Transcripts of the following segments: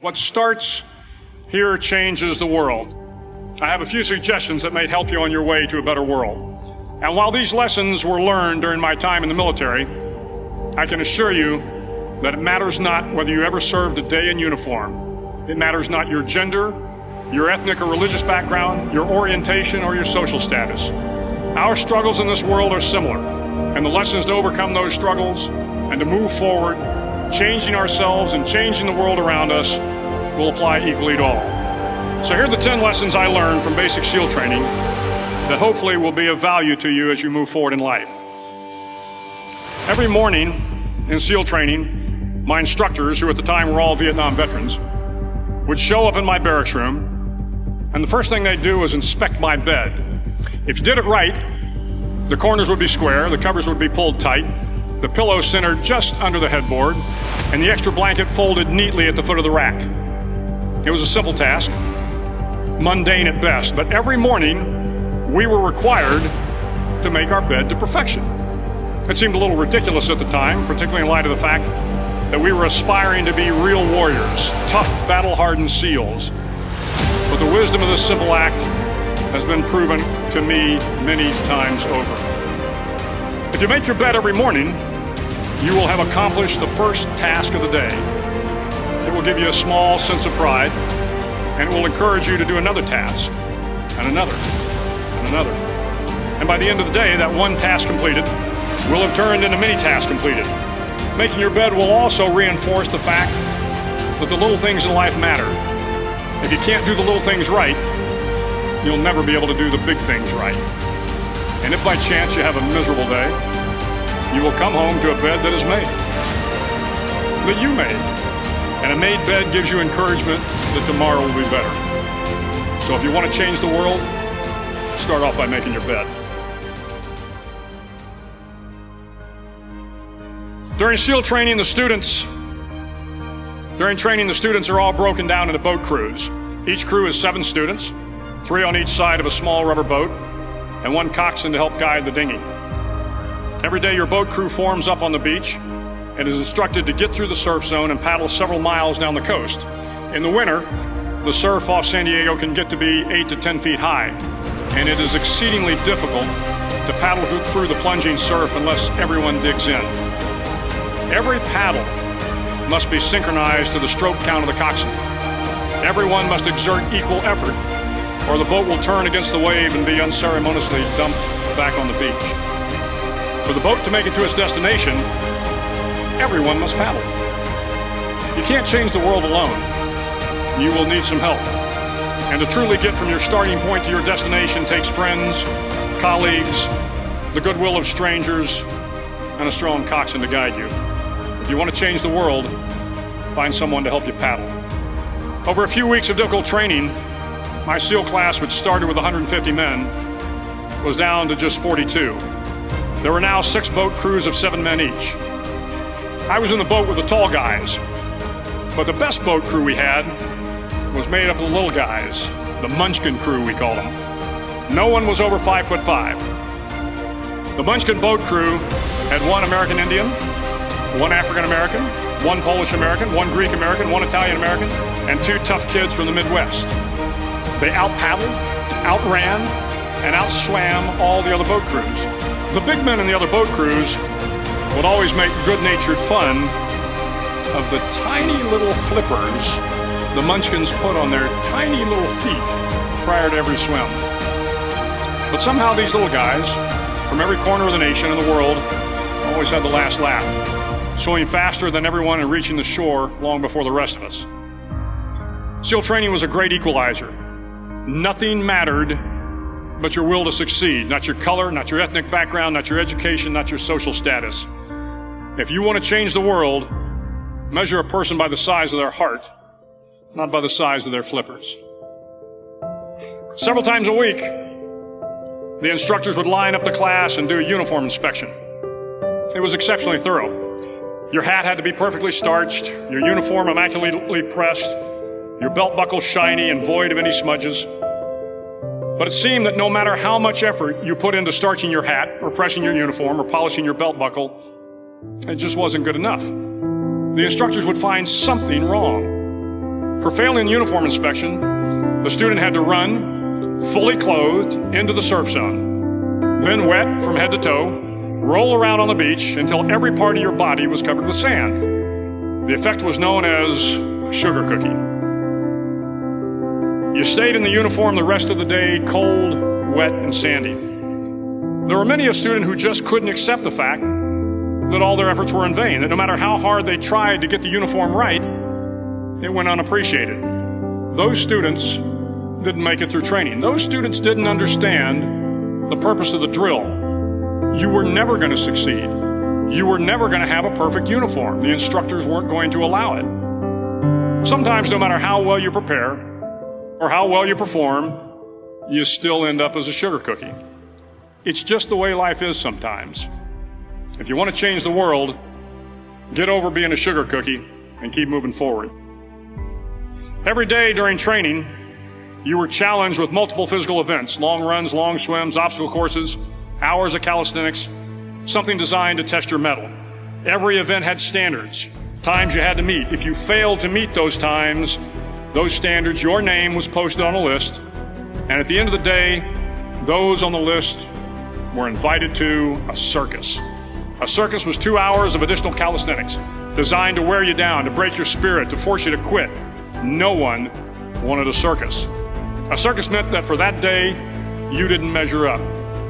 What starts here changes the world. I have a few suggestions that may help you on your way to a better world. And while these lessons were learned during my time in the military, I can assure you that it matters not whether you ever served a day in uniform. It matters not your gender, your ethnic or religious background, your orientation, or your social status. Our struggles in this world are similar, and the lessons to overcome those struggles and to move forward, changing ourselves and changing the world around us, will apply equally to all. So here are the 10 lessons I learned from basic SEAL training that hopefully will be of value to you as you move forward in life. Every morning in SEAL training, my instructors, who at the time were all Vietnam veterans, would show up in my barracks room, and the first thing they'd do was inspect my bed. If you did it right, the corners would be square, the covers would be pulled tight, the pillow centered just under the headboard, and the extra blanket folded neatly at the foot of the rack. It was a simple task, mundane at best, but every morning we were required to make our bed to perfection. It seemed a little ridiculous at the time, particularly in light of the fact that we were aspiring to be real warriors, tough, battle-hardened SEALs. But the wisdom of this simple act has been proven to me many times over. If you make your bed every morning, you will have accomplished the first task of the day. It will give you a small sense of pride, and it will encourage you to do another task, and another, and another. And by the end of the day, that one task completed will have turned into many tasks completed. Making your bed will also reinforce the fact that the little things in life matter. If you can't do the little things right, you'll never be able to do the big things right. And if by chance you have a miserable day, you will come home to a bed that is made, that you made. And a made bed gives you encouragement that tomorrow will be better. So if you want to change the world, start off by making your bed. During SEAL training, the students are all broken down into boat crews. Each crew is 7 students, 3 on each side of a small rubber boat, and 1 coxswain to help guide the dinghy. Every day your boat crew forms up on the beach and is instructed to get through the surf zone and paddle several miles down the coast. In the winter, the surf off San Diego can get to be 8 to 10 feet high, and it is exceedingly difficult to paddle through the plunging surf unless everyone digs in. Every paddle must be synchronized to the stroke count of the coxswain. Everyone must exert equal effort, or the boat will turn against the wave and be unceremoniously dumped back on the beach. For the boat to make it to its destination, everyone must paddle. You can't change the world alone. You will need some help. And to truly get from your starting point to your destination takes friends, colleagues, the goodwill of strangers, and a strong coxswain to guide you. If you want to change the world, find someone to help you paddle. Over a few weeks of difficult training, my SEAL class, which started with 150 men, was down to just 42. There were now 6 boat crews of 7 men each. I was in the boat with the tall guys, but the best boat crew we had was made up of the little guys, the Munchkin crew we called them. No one was over 5'5". The Munchkin boat crew had 1 American Indian, 1 African American, 1 Polish American, 1 Greek American, 1 Italian American, and 2 tough kids from the Midwest. They out-paddled, outran, and outswam all the other boat crews. The big men in the other boat crews would always make good-natured fun of the tiny little flippers the Munchkins put on their tiny little feet prior to every swim. But somehow these little guys, from every corner of the nation and the world, always had the last laugh, swimming faster than everyone and reaching the shore long before the rest of us. SEAL training was a great equalizer. Nothing mattered but your will to succeed, not your color, not your ethnic background, not your education, not your social status. If you want to change the world, measure a person by the size of their heart, not by the size of their flippers. Several times a week, the instructors would line up the class and do a uniform inspection. It was exceptionally thorough. Your hat had to be perfectly starched, your uniform immaculately pressed, your belt buckle shiny and void of any smudges. But it seemed that no matter how much effort you put into starching your hat or pressing your uniform or polishing your belt buckle, it just wasn't good enough. The instructors would find something wrong. For failing uniform inspection, the student had to run, fully clothed, into the surf zone, then wet from head to toe, roll around on the beach until every part of your body was covered with sand. The effect was known as sugar cookie. You stayed in the uniform the rest of the day, cold, wet, and sandy. There were many a student who just couldn't accept the fact that all their efforts were in vain, that no matter how hard they tried to get the uniform right, it went unappreciated. Those students didn't make it through training. Those students didn't understand the purpose of the drill. You were never going to succeed. You were never going to have a perfect uniform. The instructors weren't going to allow it. Sometimes, no matter how well you prepare or how well you perform, you still end up as a sugar cookie. It's just the way life is sometimes. If you want to change the world, get over being a sugar cookie and keep moving forward. Every day during training, you were challenged with multiple physical events: long runs, long swims, obstacle courses, hours of calisthenics, something designed to test your mettle. Every event had standards, times you had to meet. If you failed to meet those times, those standards, your name was posted on a list, and at the end of the day, those on the list were invited to a circus. A circus was 2 hours of additional calisthenics, designed to wear you down, to break your spirit, to force you to quit. No one wanted a circus. A circus meant that for that day, you didn't measure up.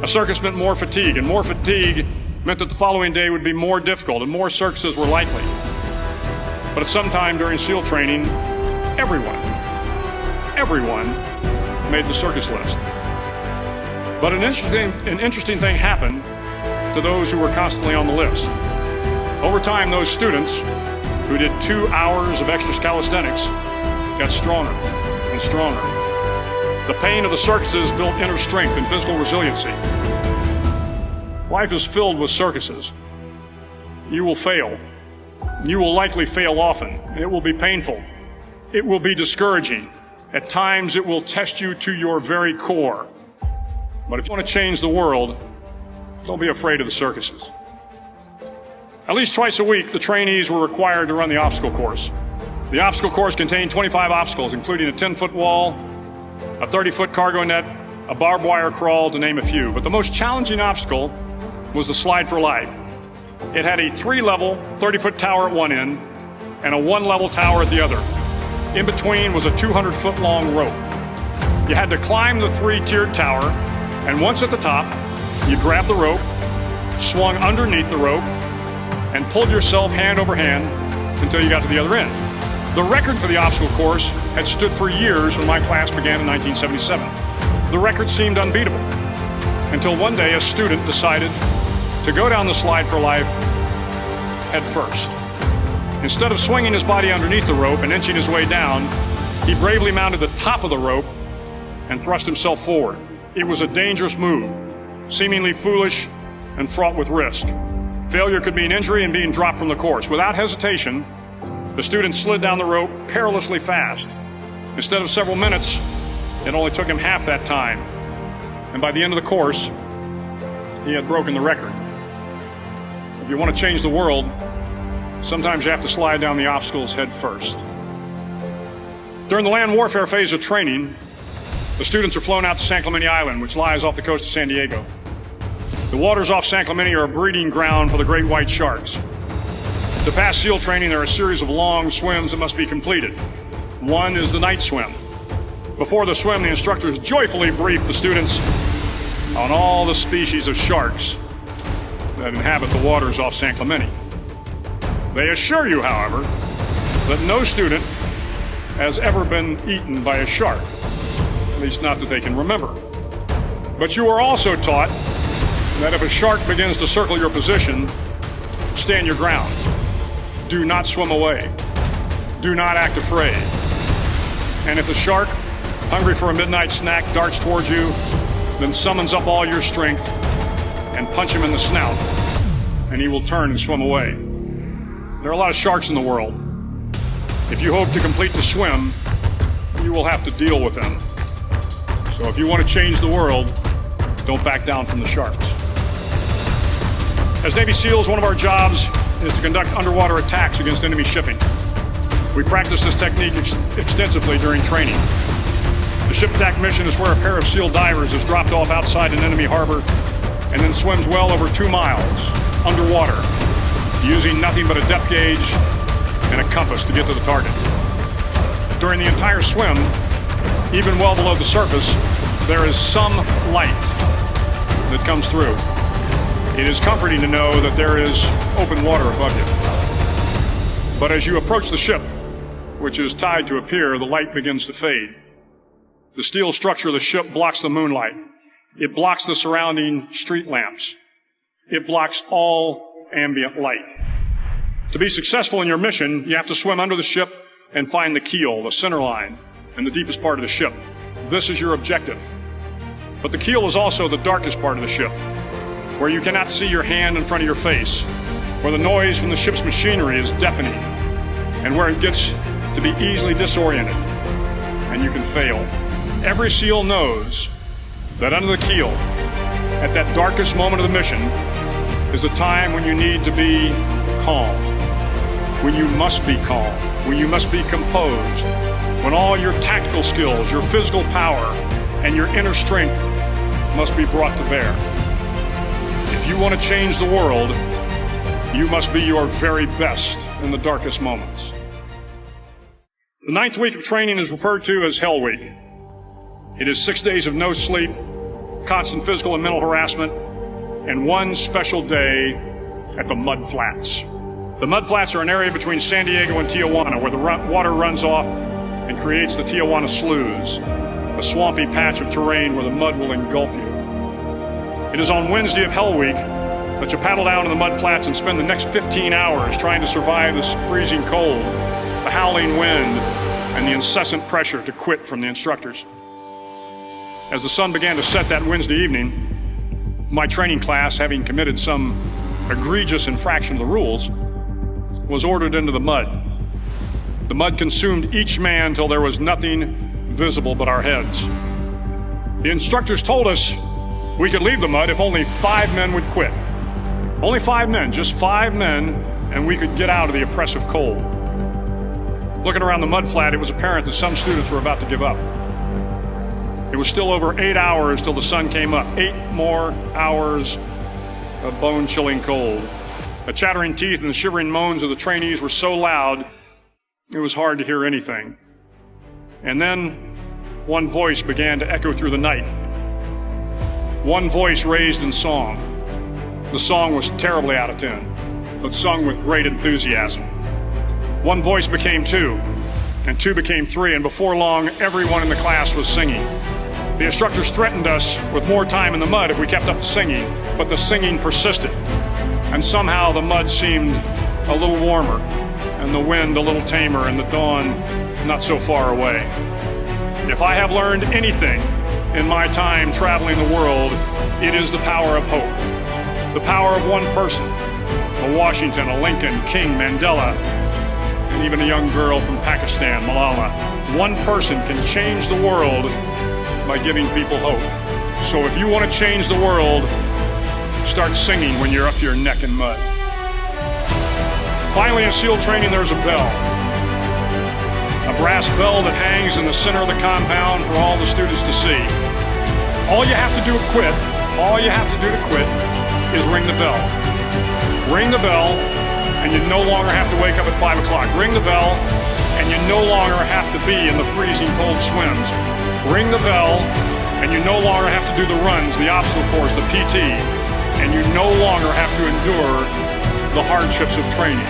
A circus meant more fatigue, and more fatigue meant that the following day would be more difficult, and more circuses were likely. But at some time during SEAL training, everyone made the circus list. But an interesting thing happened to those who were constantly on the list. Over time, those students who did 2 hours of extra calisthenics got stronger and stronger. The pain of the circuses built inner strength and physical resiliency. Life is filled with circuses. You will fail. You will likely fail often. It will be painful. It will be discouraging. At times, it will test you to your very core. But if you want to change the world, don't be afraid of the circuses. At least twice a week, the trainees were required to run the obstacle course. The obstacle course contained 25 obstacles, including a 10-foot wall, a 30-foot cargo net, a barbed wire crawl, to name a few. But the most challenging obstacle was the slide for life. It had a 3-level, 30-foot tower at one end and a 1-level tower at the other. In between was a 200-foot long rope. You had to climb the 3-tiered tower, and once at the top, you grabbed the rope, swung underneath the rope, and pulled yourself hand over hand until you got to the other end. The record for the obstacle course had stood for years when my class began in 1977. The record seemed unbeatable, until one day a student decided to go down the slide for life head first. Instead of swinging his body underneath the rope and inching his way down, he bravely mounted the top of the rope and thrust himself forward. It was a dangerous move, seemingly foolish and fraught with risk. Failure could mean injury and being dropped from the course. Without hesitation, the student slid down the rope perilously fast. Instead of several minutes, it only took him half that time. And by the end of the course, he had broken the record. If you want to change the world, sometimes you have to slide down the obstacles head first. During the land warfare phase of training, the students are flown out to San Clemente Island, which lies off the coast of San Diego. The waters off San Clemente are a breeding ground for the great white sharks. To pass SEAL training, there are a series of long swims that must be completed. One is the night swim. Before the swim, the instructors joyfully brief the students on all the species of sharks that inhabit the waters off San Clemente. They assure you, however, that no student has ever been eaten by a shark, at least not that they can remember. But you are also taught that if a shark begins to circle your position, stand your ground. Do not swim away. Do not act afraid. And if the shark, hungry for a midnight snack, darts towards you, then summons up all your strength and punch him in the snout, and he will turn and swim away. There are a lot of sharks in the world. If you hope to complete the swim, you will have to deal with them. So if you want to change the world, don't back down from the sharks. As Navy SEALs, one of our jobs is to conduct underwater attacks against enemy shipping. We practice this technique extensively during training. The ship attack mission is where a pair of SEAL divers is dropped off outside an enemy harbor and then swims well over 2 miles underwater, using nothing but a depth gauge and a compass to get to the target. During the entire swim, even well below the surface, there is some light that comes through. It is comforting to know that there is open water above you. But as you approach the ship, which is tied to a pier, the light begins to fade. The steel structure of the ship blocks the moonlight. It blocks the surrounding street lamps. It blocks all ambient light. To be successful in your mission, you have to swim under the ship and find the keel, the center line, and the deepest part of the ship. This is your objective. But the keel is also the darkest part of the ship, where you cannot see your hand in front of your face, where the noise from the ship's machinery is deafening, and where it gets to be easily disoriented, and you can fail. Every SEAL knows that under the keel, at that darkest moment of the mission, is a time when you need to be calm, when you must be calm, when you must be composed, when all your tactical skills, your physical power, and your inner strength must be brought to bear. If you want to change the world, you must be your very best in the darkest moments. The 9th week of training is referred to as Hell Week. It is 6 days of no sleep, constant physical and mental harassment, and one special day at the Mud Flats. The Mud Flats are an area between San Diego and Tijuana where the water runs off and creates the Tijuana Sloughs, a swampy patch of terrain where the mud will engulf you. It is on Wednesday of Hell Week that you paddle down to the Mud Flats and spend the next 15 hours trying to survive this freezing cold, the howling wind, and the incessant pressure to quit from the instructors. As the sun began to set that Wednesday evening, my training class, having committed some egregious infraction of the rules, was ordered into the mud. The mud consumed each man till there was nothing visible but our heads. The instructors told us we could leave the mud if only 5 men would quit. Only 5 men, just 5 men, and we could get out of the oppressive cold. Looking around the mud flat, it was apparent that some students were about to give up. It was still over 8 hours till the sun came up. 8 more hours of bone-chilling cold. The chattering teeth and the shivering moans of the trainees were so loud, it was hard to hear anything. And then one voice began to echo through the night. One voice raised in song. The song was terribly out of tune, but sung with great enthusiasm. One voice became 2, and 2 became 3, and before long, everyone in the class was singing. The instructors threatened us with more time in the mud if we kept up the singing, but the singing persisted. And somehow the mud seemed a little warmer, and the wind a little tamer, and the dawn not so far away. If I have learned anything in my time traveling the world, it is the power of hope. The power of one person, a Washington, a Lincoln, King, Mandela, and even a young girl from Pakistan, Malala. One person can change the world by giving people hope. So if you want to change the world, start singing when you're up to your neck in mud. Finally, in SEAL training, there's a bell. A brass bell that hangs in the center of the compound for all the students to see. All you have to do to quit is ring the bell. Ring the bell, and you no longer have to wake up at 5 o'clock. Ring the bell, and you no longer have to be in the freezing cold swims. Ring the bell, and you no longer have to do the runs, the obstacle course, the PT, and you no longer have to endure the hardships of training.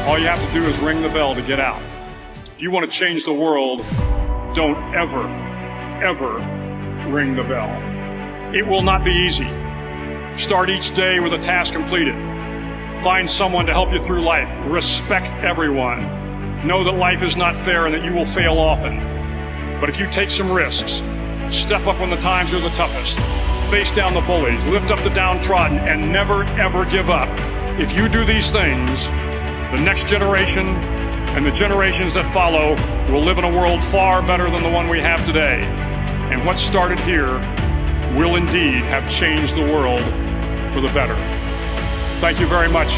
All you have to do is ring the bell to get out. If you want to change the world, don't ever, ever ring the bell. It will not be easy. Start each day with a task completed. Find someone to help you through life. Respect everyone. Know that life is not fair and that you will fail often. But if you take some risks, step up when the times are the toughest, face down the bullies, lift up the downtrodden, and never, ever give up. If you do these things, the next generation and the generations that follow will live in a world far better than the one we have today. And what started here will indeed have changed the world for the better. Thank you very much.